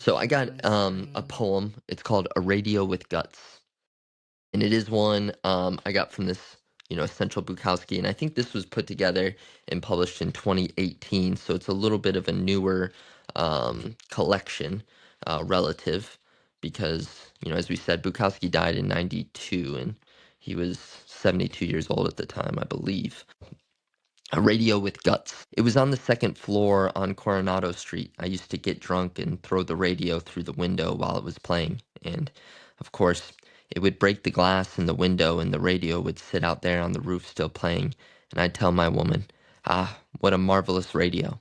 So I got I a see. poem. It's called "A Radio with Guts," and it is one I got from this, Essential Bukowski, and I think this was put together and published in 2018. So it's a little bit of a newer collection, relative, because as we said, Bukowski died in '92, and he was 72 years old at the time, I believe. A radio with guts. It was on the second floor on Coronado Street. I used to get drunk and throw the radio through the window while it was playing. And, of course, it would break the glass in the window and the radio would sit out there on the roof still playing. And I'd tell my woman, "Ah, what a marvelous radio."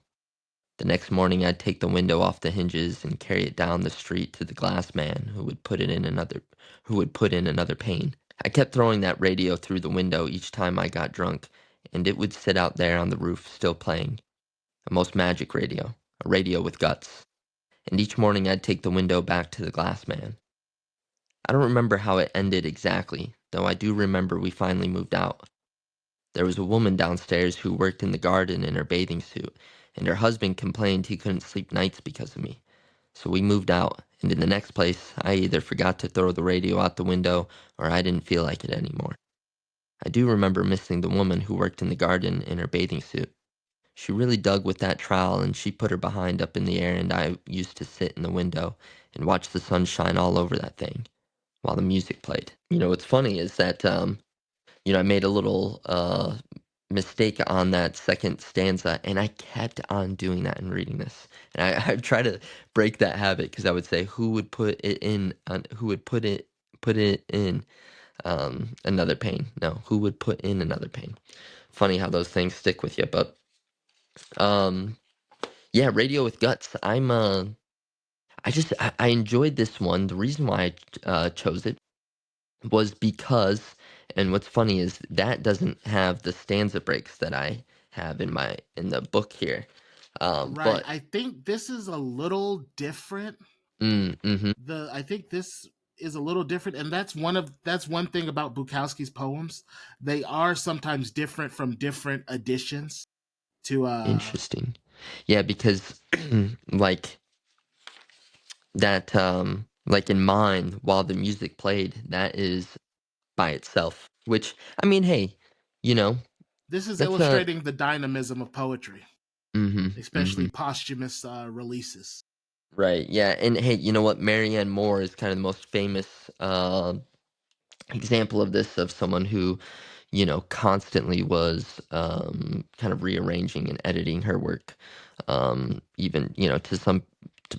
The next morning I'd take the window off the hinges and carry it down the street to the glass man who would put in another pane. I kept throwing that radio through the window each time I got drunk, and it would sit out there on the roof still playing. A most magic radio, a radio with guts. And each morning I'd take the window back to the glass man. I don't remember how it ended exactly, though I do remember we finally moved out. There was a woman downstairs who worked in the garden in her bathing suit, and her husband complained he couldn't sleep nights because of me. So we moved out, and in the next place, I either forgot to throw the radio out the window or I didn't feel like it anymore. I do remember missing the woman who worked in the garden in her bathing suit. She really dug with that trowel and she put her behind up in the air, and I used to sit in the window and watch the sun shine all over that thing while the music played. What's funny is that I made a little mistake on that second stanza, and I kept on doing that and reading this. And I try to break that habit because I would say, "Who would put it in? Who would put it in another pane? No, who would put in another pane?" Funny how those things stick with you, but um, yeah, Radio with Guts. I enjoyed this one. The reason why I chose it was because, and what's funny is that doesn't have the stanza breaks that I have in the book here. Right. But I think this is a little different. mm-hmm. I think this is a little different, and that's one thing about Bukowski's poems. They are sometimes different from different editions to Interesting. Yeah, because like that, like in mine, while the music played, that is by itself. Which, I mean, hey, you know, this is that's a illustrating the dynamism of poetry, mm-hmm, especially mm-hmm. posthumous releases. Right, yeah, and hey, you know what? Marianne Moore is kind of the most famous example of this, of someone who, constantly was kind of rearranging and editing her work, even,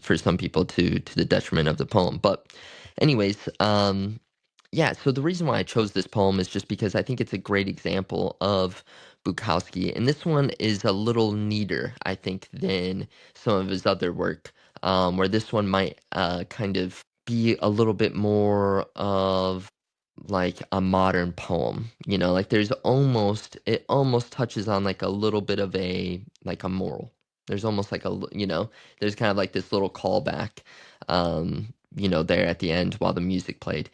for some people to the detriment of the poem. But, anyways, yeah, so the reason why I chose this poem is just because I think it's a great example of Bukowski. And this one is a little neater, I think, than some of his other work, where this one might kind of be a little bit more of like a modern poem. Like it almost touches on like a little bit of like a moral. There's almost like there's kind of like this little callback, there at the end while the music played.